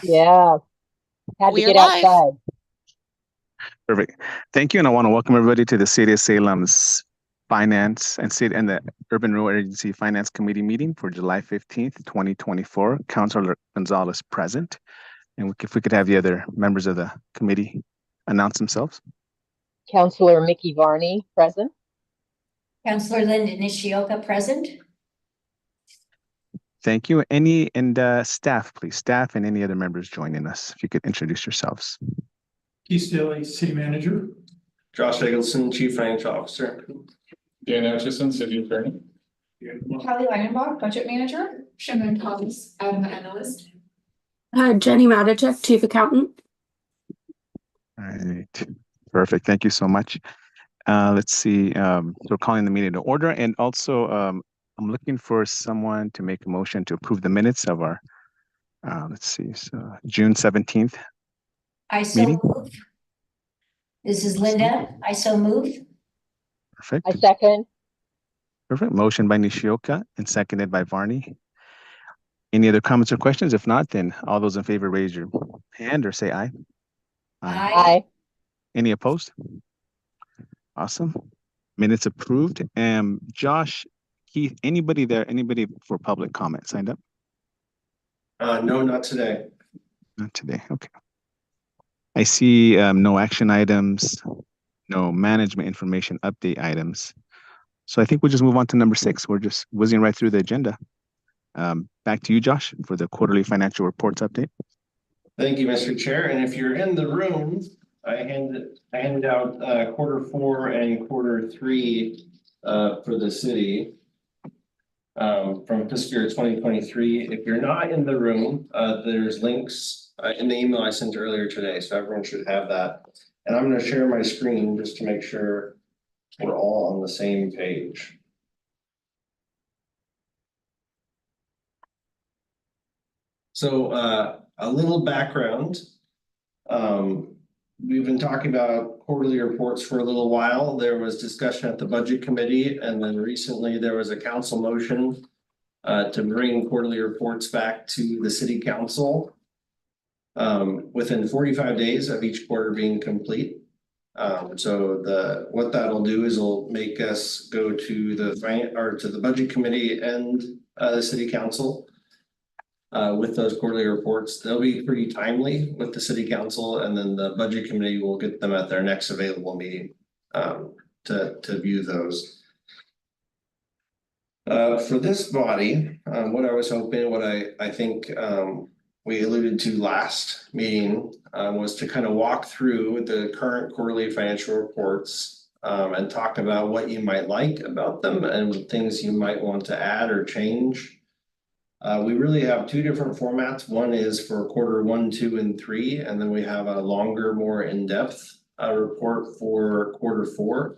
Yeah, had to We are get live. outside. Perfect. Thank you. And I want to welcome everybody to the City of Salem's Finance and the Urban Rural Agency Finance Committee meeting for July 15th, 2024. Councilor Gonzalez present. And if we could have the other members of the committee announce themselves. Councilor Mickey Varney, present. Councilor Linda Nishioka, present. Thank you. Staff, please. Staff and any other members joining us. If you could introduce yourselves. Keith Staley, City Manager. Josh Eggleston, Chief Financial Officer. Dan Atchison, City Attorney. Kelly Langenbach, Budget Manager. Shannon Thomas, Admin Analyst. Jenny Matichek, Chief Accountant. All right. Perfect. Thank you so much. Let's see. So we're calling the meeting to order. And also, I'm looking for someone to make a motion to approve the minutes of our, June 17th. I so Meeting. move. This is Linda. I so move. Perfect. I second. Perfect. Motion by Nishioka and seconded by Varney. Any other comments or questions? If not, then all those in favor raise your hand or say aye. Aye. Any opposed? Awesome. Minutes approved. Josh, Keith, anybody for public comment signed up? No, not today. Not today. Okay. I see no action items, no management information update items. So I think we'll just move on to number 6. We're just whizzing right through the agenda. Back to you, Josh, for the quarterly financial reports update. Thank you, Mr. Chair. And if you're in the room, I handed out Q4 and Q3 for the city from fiscal year 2023. If you're not in the room, there's links in the email I sent earlier today, so everyone should have that. And I'm going to share my screen just to make sure we're all on the same page. So a little background. We've been talking about quarterly reports for a little while. There was discussion at the budget committee, and then recently there was a council motion to bring quarterly reports back to the city council within 45 days of each quarter being complete. So what that'll do is it'll make us go to the budget committee and the city council with those quarterly reports. They'll be pretty timely with the city council, and then the budget committee will get them at their next available meeting to view those. For this body, what I was hoping, what I think we alluded to last meeting was to kind of walk through the current quarterly financial reports and talk about what you might like about them and things you might want to add or change. We really have 2 different formats. One is for Q1, 2, and 3, and then we have a longer, more in-depth report for Q4.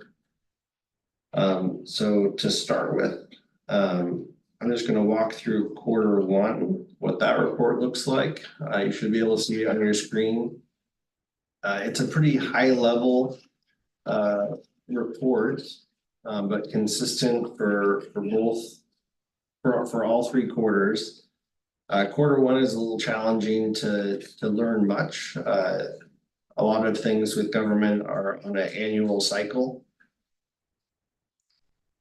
So to start with, I'm just going to walk through Q1, what that report looks like. You should be able to see it on your screen. It's a pretty high level report, but consistent for all 3 quarters. Q1 is a little challenging to learn much. A lot of things with government are on an annual cycle.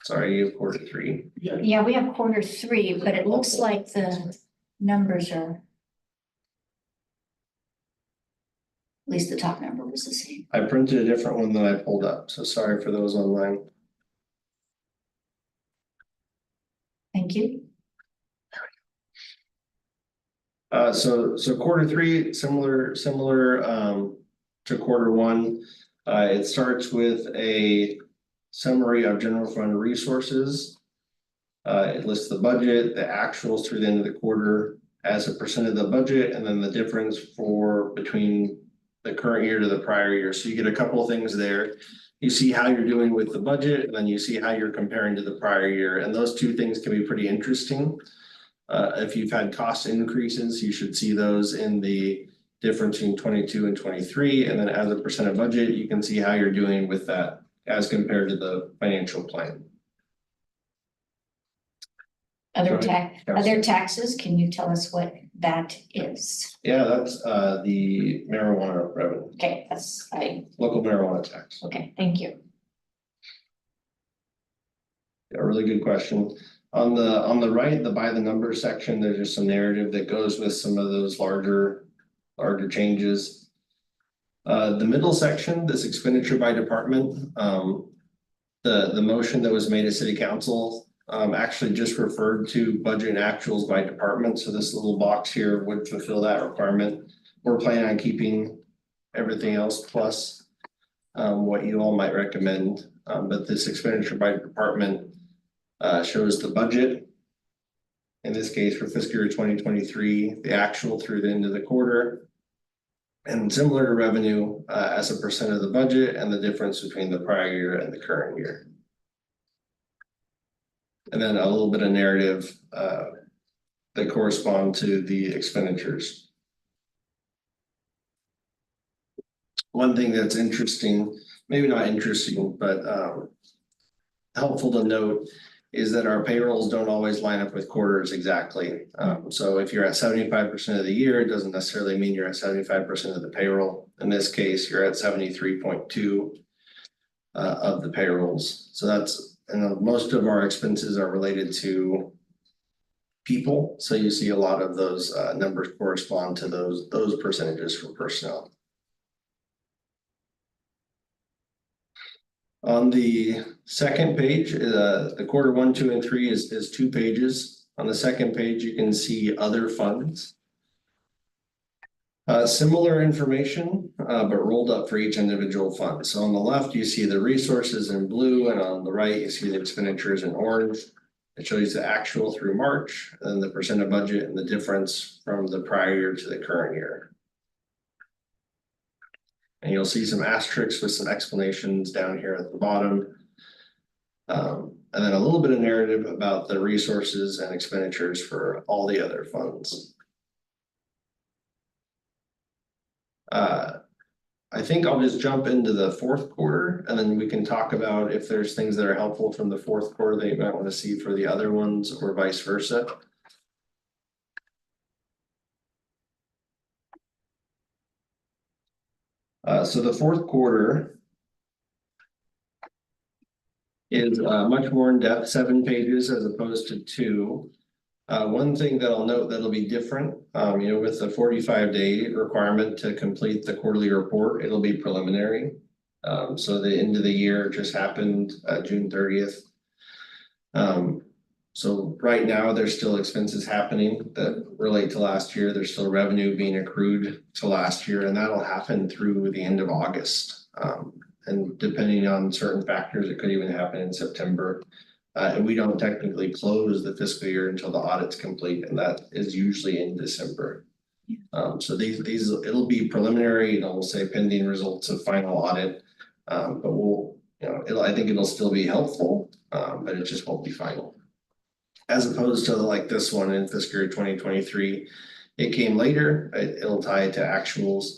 Sorry, you have Q3. Yeah, we have Q3, but it looks like the numbers are, at least the top number was the same. I printed a different one than I pulled up, so sorry for those online. Thank you. So Q3, similar to Q1. It starts with a summary of general fund resources. It lists the budget, the actuals through the end of the quarter as a % of the budget, and then the difference between the current year to the prior year. So you get a couple of things there. You see how you're doing with the budget, and then you see how you're comparing to the prior year. And those 2 things can be pretty interesting. If you've had cost increases, you should see those in the difference between 22 and 23. And then as a % of budget, you can see how you're doing with that as compared to the financial plan. Other taxes, can you tell us what that is? Yeah, that's the marijuana revenue, Okay, local marijuana tax. okay, thank you. A really good question. On the right, the by the number section, there's just some narrative that goes with some of those larger changes. The middle section, this expenditure by department, the motion that was made at city council actually just referred to budget and actuals by department. So this little box here would fulfill that requirement. We're planning on keeping everything else plus what you all might recommend. But this expenditure by department shows the budget. In this case, for fiscal year 2023, the actual through the end of the quarter. And similar to revenue as a percent of the budget and the difference between the prior year and the current year. And then a little bit of narrative that correspond to the expenditures. One thing that's interesting, maybe not interesting, but helpful to note is that our payrolls don't always line up with quarters exactly. So if you're at 75% of the year, it doesn't necessarily mean you're at 75% of the payroll. In this case, you're at 73.2 of the payrolls. So that's, and most of our expenses are related to people. So you see a lot of those numbers correspond to those percentages for personnel. On the second page, the quarter 1, 2, and 3 is 2 pages. On the second page, you can see other funds. Similar information, but rolled up for each individual fund. So on the left, you see the resources in blue, and on the right, you see the expenditures in orange. It shows the actual through March, and the percent of budget and the difference from the prior year to the current year. And you'll see some asterisks with some explanations down here at the bottom. And then a little bit of narrative about the resources and expenditures for all the other funds. I think I'll just jump into the fourth quarter, and then we can talk about if there's things that are helpful from the fourth quarter that you might want to see for the other ones or vice versa. So the fourth quarter is much more in depth, 7 pages as opposed to 2. One thing that I'll note that'll be different, with the 45-day requirement to complete the quarterly report, it'll be preliminary. So the end of the year just happened June 30th. So right now there's still expenses happening that relate to last year. There's still revenue being accrued to last year, and that'll happen through the end of August. And depending on certain factors, it could even happen in September. And we don't technically close the fiscal year until the audit's complete, and that is usually in December. So these it'll be preliminary, we'll say pending results of final audit. But we'll, I think it'll still be helpful, but it just won't be final. As opposed to like this one in fiscal year 2023, it came later. It'll tie it to actuals.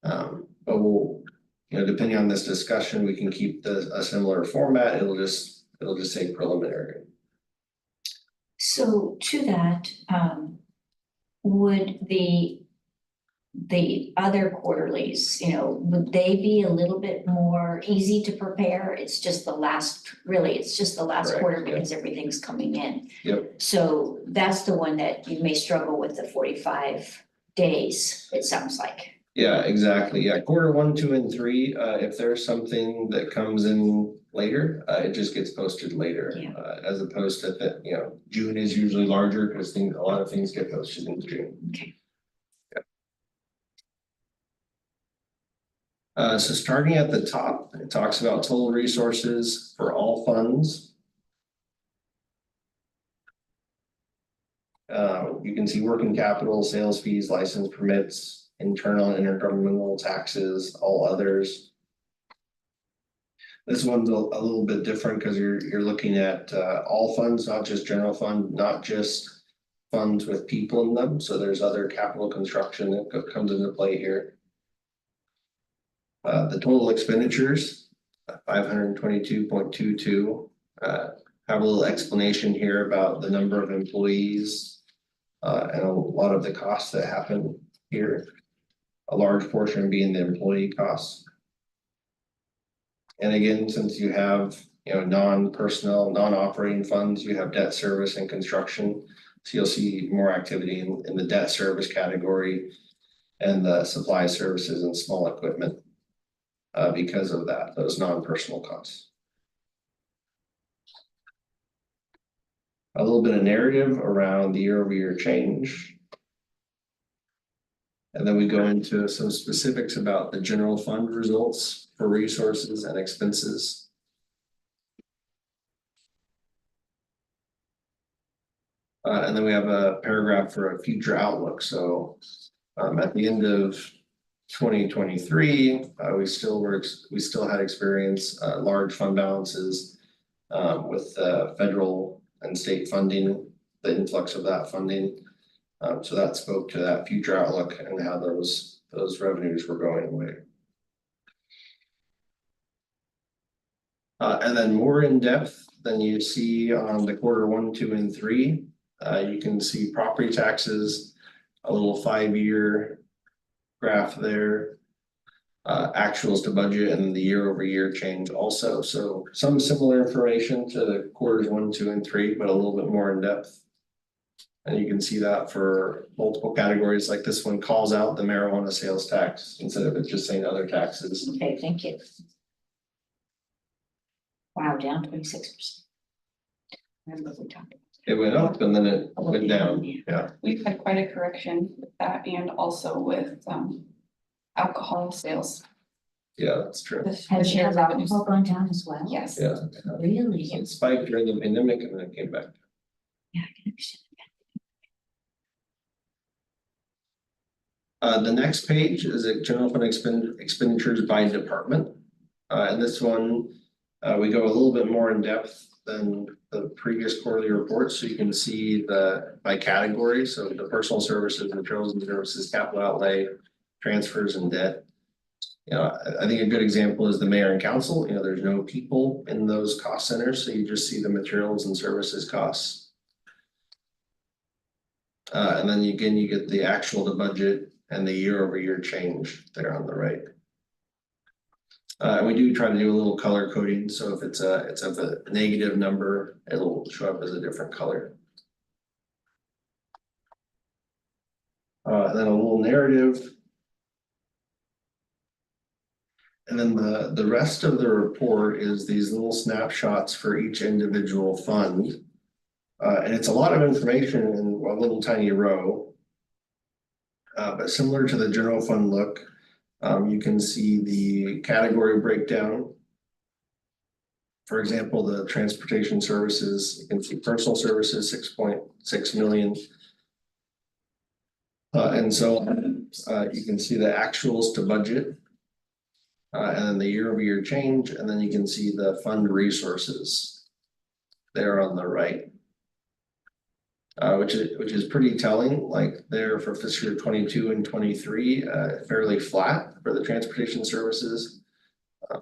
But we'll, depending on this discussion, we can keep a similar format. It'll just say preliminary. So to that, would the other quarterlies, would they be a little bit more easy to prepare? It's just the last Correct, quarter yeah. because everything's coming in. Yep. So that's the one that you may struggle with the 45 days, it sounds like. Yeah, exactly. Yeah, quarter 1, 2, and 3. If there's something that comes in later, it just gets posted later. Yeah. As opposed to that, June is usually larger because a lot of things get posted in June. Okay. So starting at the top, it talks about total resources for all funds. You can see working capital, sales fees, license permits, internal and intergovernmental taxes, all others. This one's a little bit different because you're looking at all funds, not just general fund, not just funds with people in them. So there's other capital construction that comes into play here. The total expenditures, 522.22. have a little explanation here about the number of employees and a lot of the costs that happen here. A large portion being the employee costs. And again, since you have, non-personnel, non-operating funds, you have debt service and construction. So you'll see more activity in the debt service category and the supply services and small equipment because of that, those non-personal costs. A little bit of narrative around the year-over-year change. And then we go into some specifics about the general fund results for resources and expenses. And then we have a paragraph for a future outlook. So at the end of 2023, we still had experienced large fund balances with federal and state funding, the influx of that funding. So that spoke to that future outlook and how those revenues were going away. And then more in depth than you see on the quarter 1, 2, and 3. You can see property taxes, a little 5-year graph there, actuals to budget, and the year-over-year change also. So some similar information to the quarters 1, 2, and 3, but a little bit more in depth. And you can see that for multiple categories, like this one calls out the marijuana sales tax instead of it just saying other taxes. Okay, thank you. Wow, down 26%. Remember we talked about. It went up and then it went down, yeah. We've had quite a correction with that and also with alcohol sales. Yeah, that's true. Has your alcohol gone down as well? Yes. Yeah. Really? It spiked during the pandemic and then it came back. Yeah, I can understand The next page is a general fund expenditures by department. And this one, we go a little bit more in depth than the previous quarterly report. So you can see by category. So the personal services, materials and services, capital outlay, transfers, and debt. I think a good example is the mayor and council. There's no people in those cost centers. So you just see the materials and services costs. And then again, you get the actual to budget and the year-over-year change there on the right. We do try to do a little color coding, so if it's a negative number, it'll show up as a different color. Then a little narrative. And then the rest of the report is these little snapshots for each individual fund. And it's a lot of information in a little tiny row. But similar to the general fund look, you can see the category breakdown. For example, the transportation services, you can see personal services, 6.6 million. And so you can see the actuals to budget, and then the year-over-year change, and then you can see the fund resources there on the right. Which is pretty telling, like there for fiscal year 22 and 23, fairly flat for the transportation services.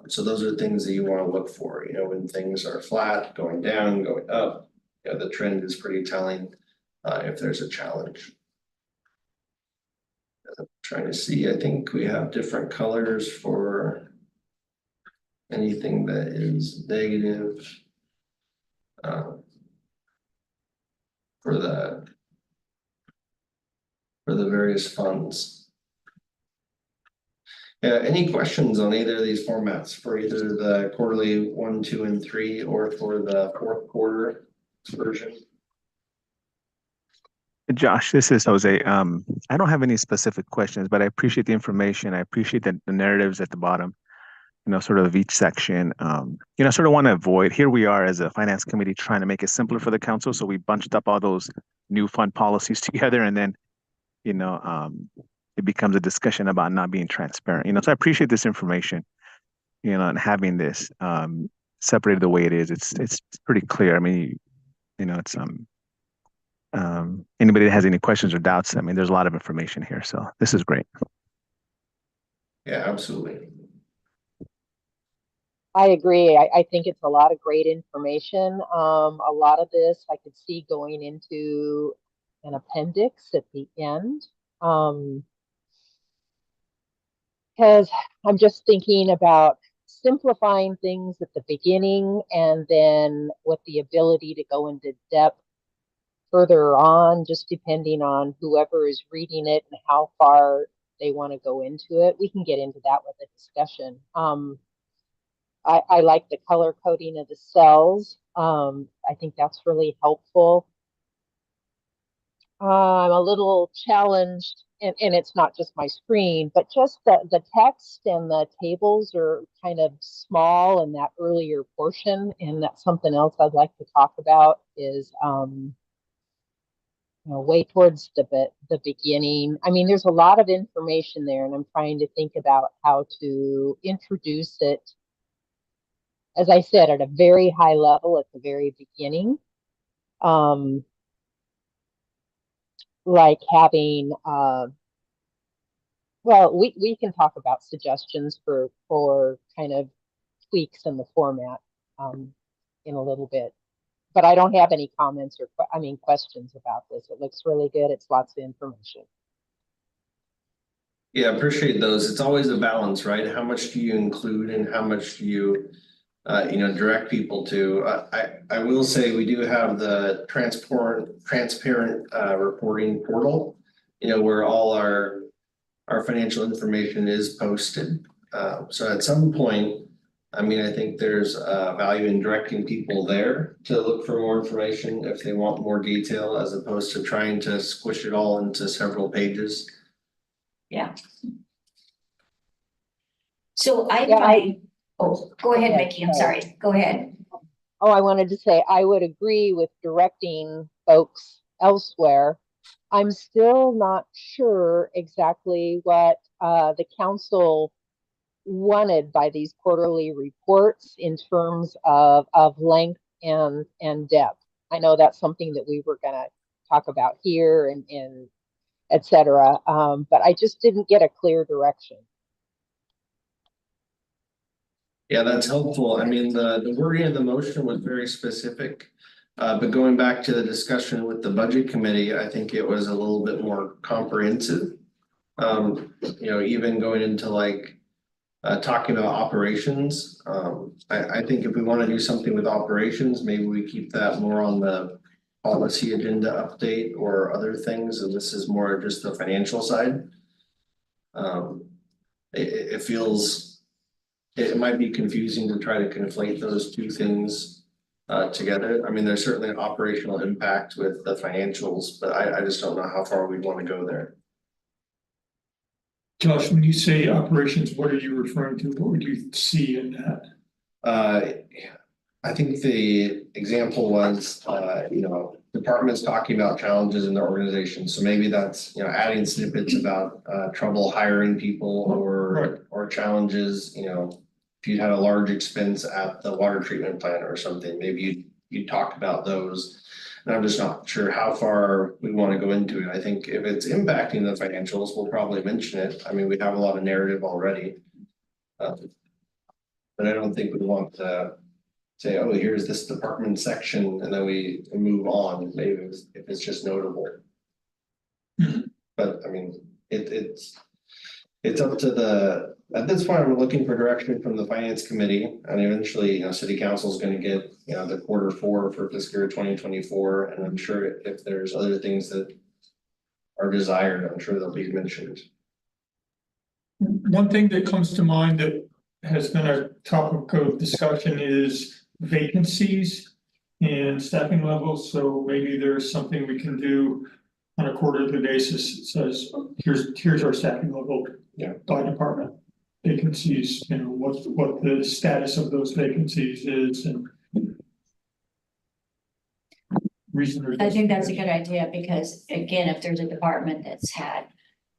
So those are things that you want to look for, when things are flat, going down, going up, the trend is pretty telling if there's a challenge. I'm trying to see, I think we have different colors for anything that is negative. For the various funds. Yeah, any questions on either of these formats for either the quarterly 1, 2, and 3 or for the fourth quarter version? Josh, this is Jose. I don't have any specific questions, but I appreciate the information. I appreciate the narratives at the bottom, sort of each section. Sort of want to avoid, here we are as a finance committee trying to make it simpler for the council. So we bunched up all those new fund policies together, and then, it becomes a discussion about not being transparent. So I appreciate this information, and having this separated the way it is. It's pretty clear. I mean, it's anybody that has any questions or doubts, I mean, there's a lot of information here. So this is great. Yeah, absolutely. I agree. I think it's a lot of great information. A lot of this I could see going into an appendix at the end. Because I'm just thinking about simplifying things at the beginning and then with the ability to go into depth further on, just depending on whoever is reading it and how far they want to go into it. We can get into that with a discussion. I like the color coding of the cells. I think that's really helpful. I'm a little challenged, and it's not just my screen, but just the text and the tables are kind of small in that earlier portion. And that's something else I'd like to talk about is, way towards the beginning. I mean, there's a lot of information there, and I'm trying to think about how to introduce it, as I said, at a very high level at the very beginning. Like having, well, we can talk about suggestions for kind of tweaks in the format in a little bit. But I don't have any comments or, questions about this. It looks really good. It's lots of information. Yeah, appreciate those. It's always a balance, right? How much do you include and how much do you direct people to? I will say we do have the transparent reporting portal, where all our financial information is posted. So at some point, I think there's value in directing people there to look for more information if they want more detail, as opposed to trying to squish it all into several pages. Yeah. So I Yeah, find, oh, go ahead, Okay, Mickey, I'm sorry. sorry, go ahead. Oh, I wanted to say, I would agree with directing folks elsewhere. I'm still not sure exactly what the council wanted by these quarterly reports in terms of length and depth. I know that's something that we were gonna talk about here and et cetera, but I just didn't get a clear direction. Yeah, that's helpful. The wording of the motion was very specific. But going back to the discussion with the budget committee, I think it was a little bit more comprehensive. Even going into talking about operations. I think if we want to do something with operations, maybe we keep that more on the policy agenda update or other things, and this is more just the financial side. It feels, it might be confusing to try to conflate those two things together. There's certainly an operational impact with the financials, but I just don't know how far we'd want to go there. Josh, when you say operations, what are you referring to? What would you see in that? I think the example was, departments talking about challenges in their organization. So maybe that's, adding snippets about trouble hiring people or challenges, if you had a large expense at the water treatment plant or something, maybe you'd talk about those. And I'm just not sure how far we want to go into it. I think if it's impacting the financials, we'll probably mention it. We have a lot of narrative already. But I don't think we want to say, oh, here's this department section, and then we move on, maybe if it's just notable. But it's up to at this point, I'm looking for direction from the finance committee, and eventually, city council is going to get, the quarter 4 for fiscal year 2024. And I'm sure if there's other things that are desired, I'm sure they'll be mentioned. One thing that comes to mind that has been a topic of discussion is vacancies and staffing levels. So maybe there's something we can do on a quarterly basis. It says, here's our staffing level by department. Vacancies, what the status of those vacancies is and reason. I think that's a good idea, because again, if there's a department that's had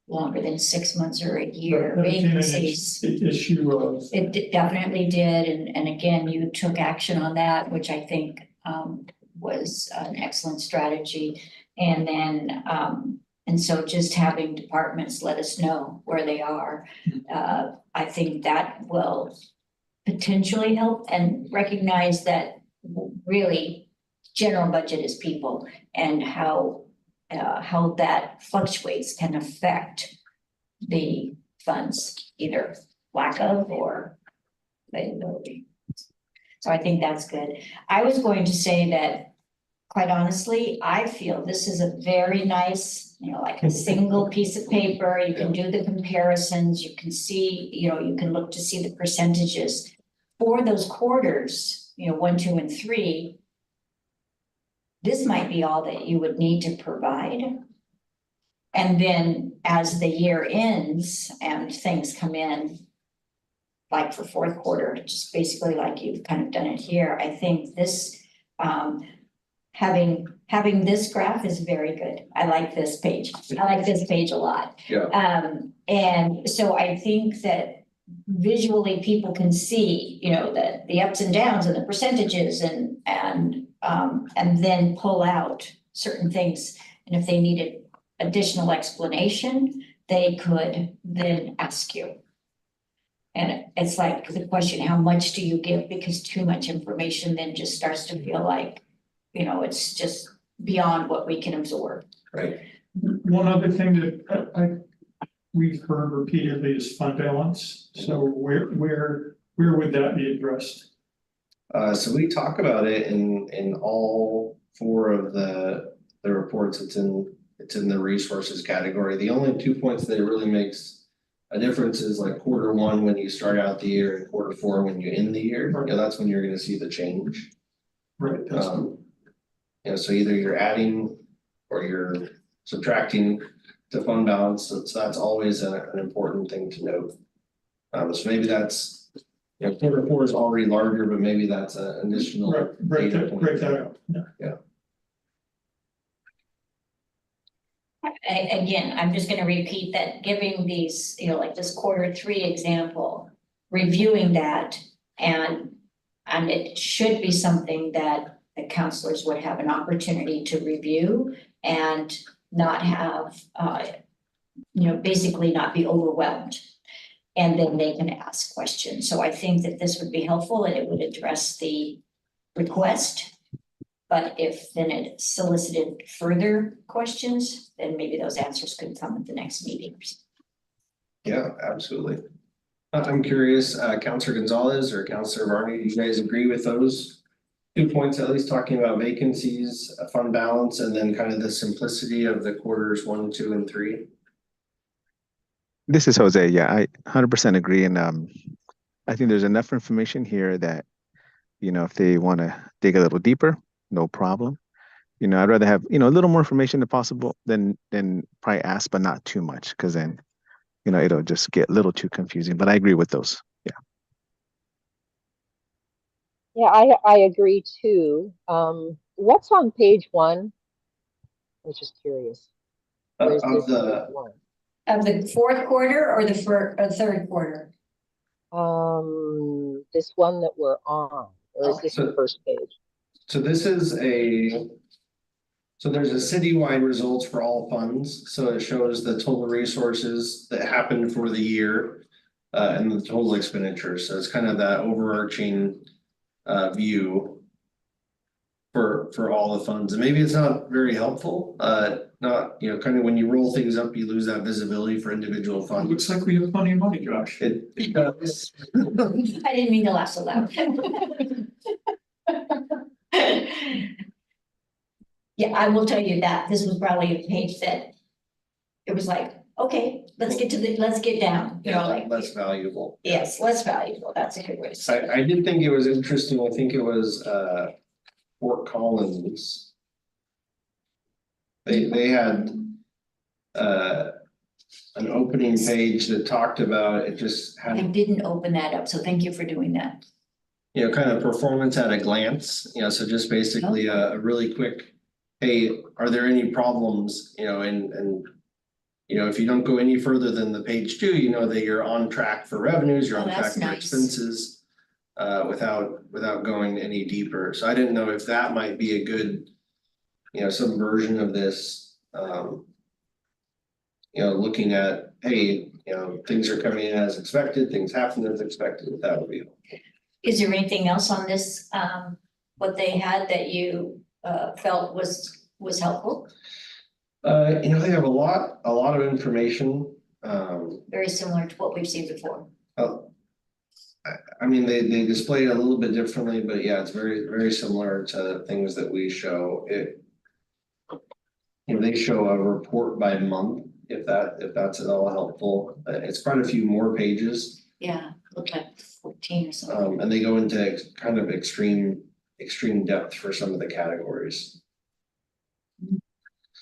longer than 6 months or a year vacancies. Issue of. It definitely did, and again, you took action on that, which I think was an excellent strategy. And then and so just having departments let us know where they are, I think that will potentially help and recognize that really general budget is people and how that fluctuates can affect the funds, either lack of or availability. So I think that's good. I was going to say that, quite honestly, I feel this is a very nice, like a single piece of paper. You can do the comparisons, you can see, you can look to see the percentages for those quarters, 1, 2, and 3. This might be all that you would need to provide. And then as the year ends and things come in, like for fourth quarter, just basically like you've kind of done it here, I think this, having this graph is very good. I like this page. I like this page a lot. Yeah. And so I think that visually people can see, that the ups and downs and the percentages and then pull out certain things. And if they needed additional explanation, they could then ask you. And it's like the question, how much do you give? Because too much information then just starts to feel like, it's just beyond what we can absorb. Right. One other thing that we've heard repeatedly is fund balance. So where would that be addressed? So we talk about it in all 4 of the reports. It's in the resources category. The only 2 points that it really makes a difference is like quarter 1 when you start out the year and quarter 4 when you end the year. Right. That's when you're going to see the change. Right. That's So either you're adding or you're subtracting to fund balance. So that's always an important thing to note. So maybe that's, quarter 4 is already larger, but maybe that's an additional. break that out. Yeah. Again, I'm just gonna repeat that, giving these, like this quarter 3 example, reviewing that, and it should be something that the counselors would have an opportunity to review and not have, basically not be overwhelmed. And then they can ask questions. So I think that this would be helpful and it would address the request. But if then it solicited further questions, then maybe those answers could come at the next meeting. Yeah, absolutely. I'm curious, Counselor Gonzalez or Counselor Varney, do you guys agree with those 2 points, at least talking about vacancies, fund balance, and then kind of the simplicity of the quarters 1, 2, and 3? This is Jose. Yeah, I 100% agree. And I think there's enough information here that, if they want to dig a little deeper, no problem. I'd rather have, a little more information if possible than probably ask, but not too much, because then, it'll just get a little too confusing. But I agree with those. Yeah. Yeah, I agree too. What's on page 1? I was just curious. Where's Of this the- page 1? Of the fourth quarter or the third quarter? This one that we're on, or is this the first page? So this is so there's a citywide results for all funds. So it shows the total resources that happened for the year and the total expenditure. So it's kind of that overarching view for all the funds. And maybe it's not very helpful. Not, kind of when you roll things up, you lose that visibility for individual It funds. looks like we have plenty of money, Josh. It does. I didn't mean to laugh so loud. Yeah, I will tell you that this was probably a page that it was like, okay, let's get down, like. Less valuable. Yes, less valuable. That's a good way to say it. I did think it was interesting. I think it was Fort Collins. They had an opening page that talked about, it just I had, didn't open that up, so thank you for doing that. kind of performance at a glance, so just basically a really quick, hey, are there any problems, and if you don't go any further than the page 2, you know that you're on track for revenues, you're Oh, on track that's for nice. expenses. Without going any deeper, so I didn't know if that might be a good, some version of this. Looking at, hey, things are coming in as expected, things happen as expected, that would be. Is there anything else on this, what they had that you felt was helpful? They have a lot of information. Very similar to what we've seen before. I mean, they display it a little bit differently, but yeah, it's very similar to things that we show. They show a report by month, if that's at all helpful. It's quite a few more pages. Yeah, looked like 14 or something. And they go into kind of extreme depth for some of the categories.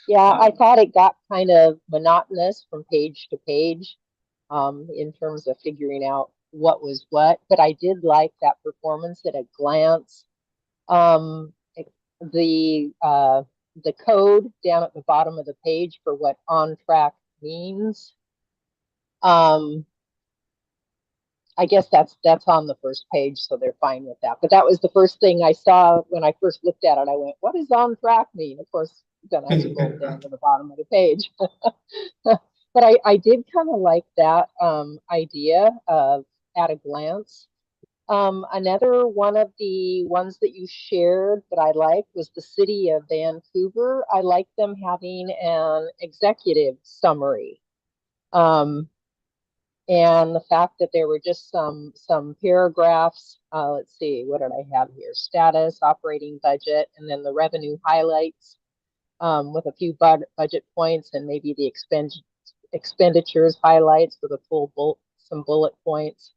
Yeah, I thought it got kind of monotonous from page to page, in terms of figuring out what was what, but I did like that performance at a glance. The code down at the bottom of the page for what on track means. I guess that's on the first page, so they're fine with that. But that was the first thing I saw when I first looked at it. I went, what does on track mean? Of course, then I scrolled down to the bottom of the page. But I did kind of like that idea of at a glance. Another one of the ones that you shared that I liked was the city of Vancouver. I like them having an executive summary. And the fact that there were just some paragraphs, let's see, what did I have here? Status, operating budget, and then the revenue highlights with a few budget points and maybe the expenditures highlights with some bullet points.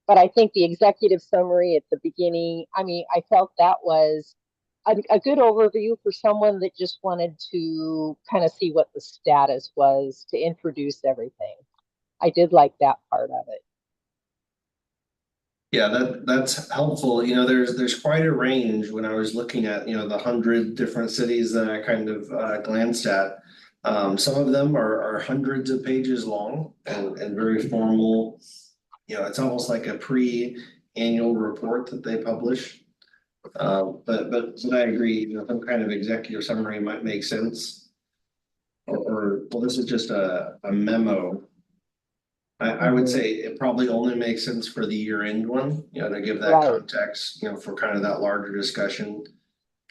But I think the executive summary at the beginning, I mean, I felt that was a good overview for someone that just wanted to kind of see what the status was to introduce everything. I did like that part of it. Yeah, that's helpful. There's quite a range when I was looking at, the 100 different cities that I kind of glanced at. Some of them are hundreds of pages long and very formal. It's almost like a pre-annual report that they publish. But I agree, some kind of executive summary might make sense. Or well, this is just a memo. I would say it probably only makes sense for the year-end one, to give that Right. context, for kind of that larger discussion.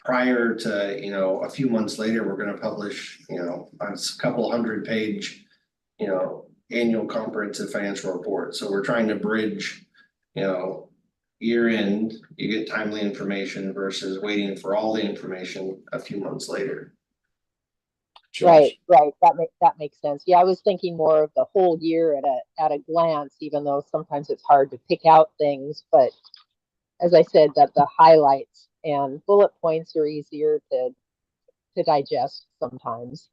Prior to, a few months later, we're gonna publish, a couple 100-page, annual comprehensive financial report. So we're trying to bridge, year end, you get timely information versus waiting for all the information a few months later. Right. That makes sense. Yeah, I was thinking more of the whole year at a glance, even though sometimes it's hard to pick out things. But as I said, that the highlights and bullet points are easier to digest sometimes.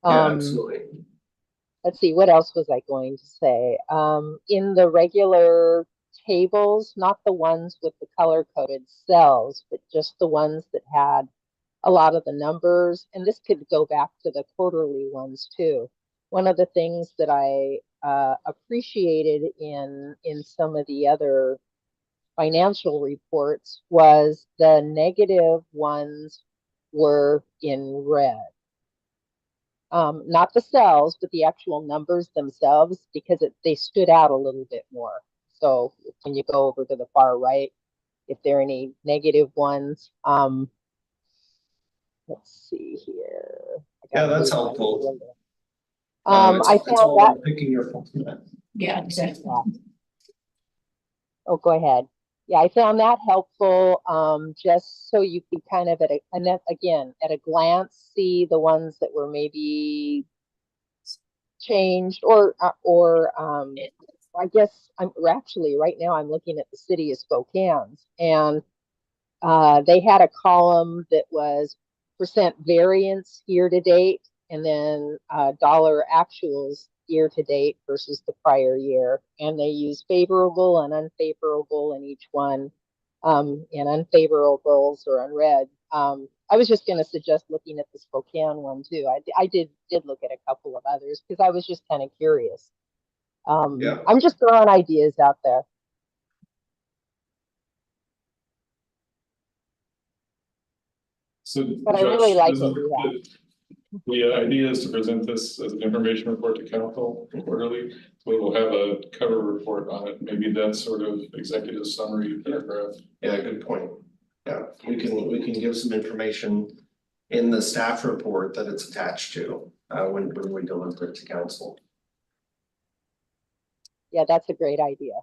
Yeah, absolutely. Let's see, what else was I going to say? In the regular tables, not the ones with the color-coded cells, but just the ones that had a lot of the numbers, and this could go back to the quarterly ones too. One of the things that I appreciated in some of the other financial reports was the negative ones were in red. Not the cells, but the actual numbers themselves, because they stood out a little bit more. So when you go over to the far right, if there are any negative ones, let's see here. Yeah, that's helpful. I found that. Picking your phone. Yeah, exactly. Oh, go ahead. Yeah, I found that helpful, just so you could kind of at a glance see the ones that were maybe changed or I guess actually right now I'm looking at the city of Spokane's, and they had a column that was percent variance year to date, and then dollar actuals year to date versus the prior year. And they use favorable and unfavorable in each one. And unfavorables are unread. I was just going to suggest looking at the Spokane one too. I did look at a couple of others because I was just kind of curious. Yeah. I'm just throwing ideas out there. So But I really Josh, like does what we have. The idea is to present this as an information report to council quarterly. We will have a cover report on it, maybe that sort of executive summary paragraph. Yeah, good point. Yeah, we can give some information in the staff report that it's attached to, when we deliver it to council. Yeah, that's a great idea.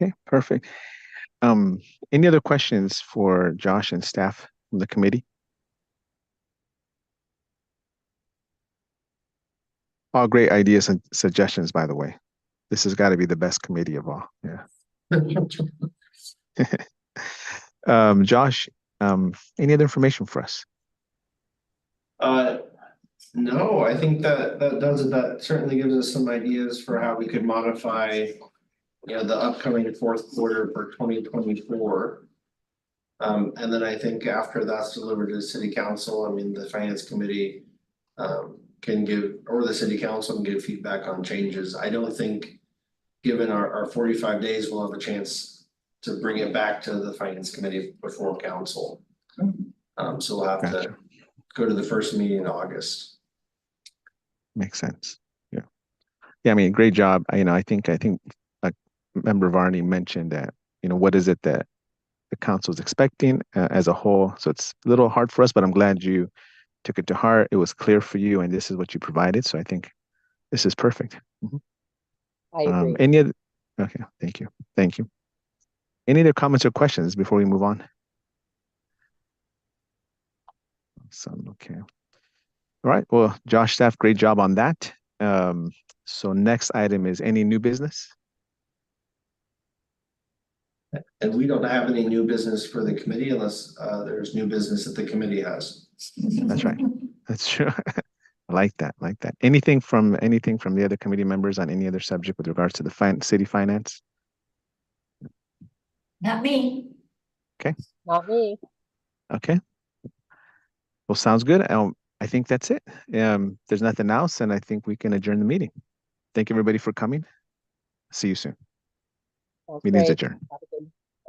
Okay, perfect. Any other questions for Josh and staff from the committee? All great ideas and suggestions, by the way. This has got to be the best committee of all. Yeah. Josh, any other information for us? No, I think that certainly gives us some ideas for how we could modify, the upcoming fourth quarter for 2024. And then I think after that's delivered to city council, I mean, the finance committee can give, or the city council can give feedback on changes. I don't think, given our 45 days, we'll have a chance to bring it back to the finance committee before council. So we'll have to Gotcha. go to the first meeting in August. Makes sense. Yeah. Yeah, I mean, great job. I think Member Varney mentioned that, what is it that the council is expecting as a whole. So it's a little hard for us, but I'm glad you took it to heart. It was clear for you, and this is what you provided. So I think this is perfect. I agree. Any other? Okay, thank you. Thank you. Any other comments or questions before we move on? Okay. All right. Well, Josh, staff, great job on that. So next item is any new business? And we don't have any new business for the committee unless there's new business that the committee has. That's right. That's true. I like that. Anything from the other committee members on any other subject with regards to the city finance? Not me. Not me. Okay. Well, sounds good. I think that's it. There's nothing else, and I think we can adjourn the meeting. Thank you, everybody, for coming. See you soon. Sounds Meeting's great. adjourned. Have a good